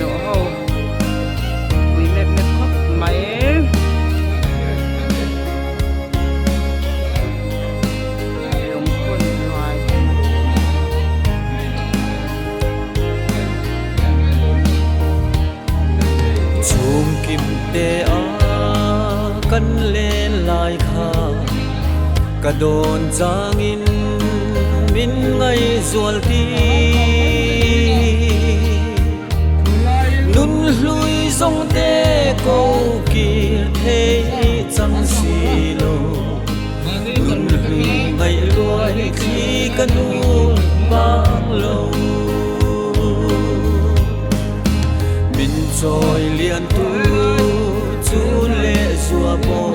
độ hầu quý mẹ mẹ khóc máy đồng quân loài chùm kim tê á cân lên lại khá cả đồn giang in min ngay ruột đi nun lui dòng tê câu kia thế chẳng xì lô nun lui ngày luôi khi cả nu vang lâu mình rồi liền tu chú lệ xua bò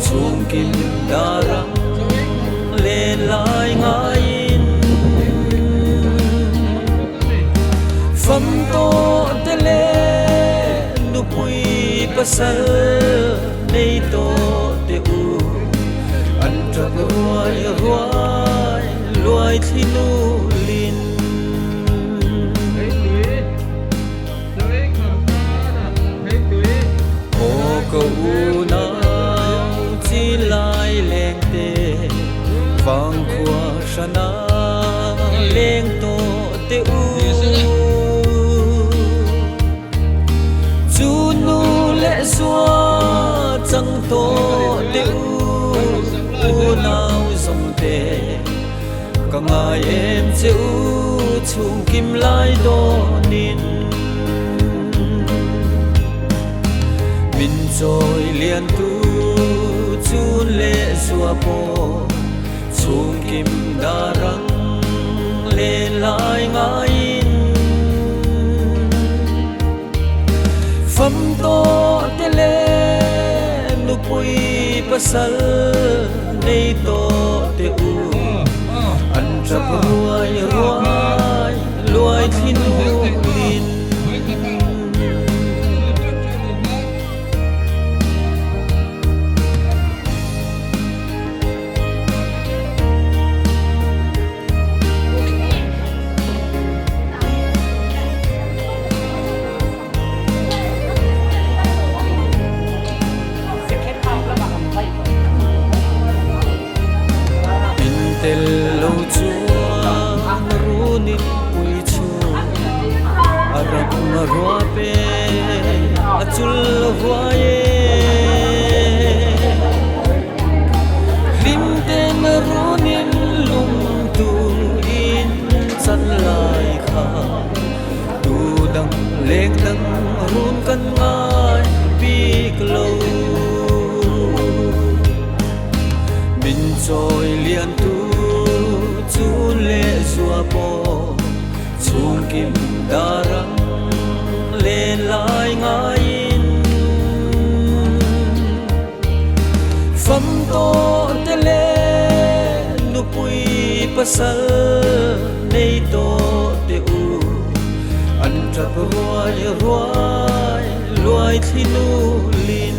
xuống kim đà răng lên lại ngay phẩm to tê lê nu bùi pasal nei to te u an trap ruai ruai luai thi nu lin ô câu nào chỉ lại lên tê vang khua sana lên to te u chú nu lệ xua chẳng to te u nào dòng tê cả ngày em chịu chung kim lại đo nín mình rồi liền tu chú lệ xua bò chung kim đà răng lên lại ngay phẩm to tê lê nu bùi pasal nei to te u an trap ruai ruai luai thi nu lin tel lo chua narunin pui chu arap marwa pe achul vaye lim te narunin lum tu in chan lai kha tu dang leng dang run kan ngai pi klo mình rồi liền tu chú lệ xua bò chung kim đà răng lên lại ngay phẩm to tê lê nu bùi pasal nei to te u an trap ruai ruai luai thi nu lin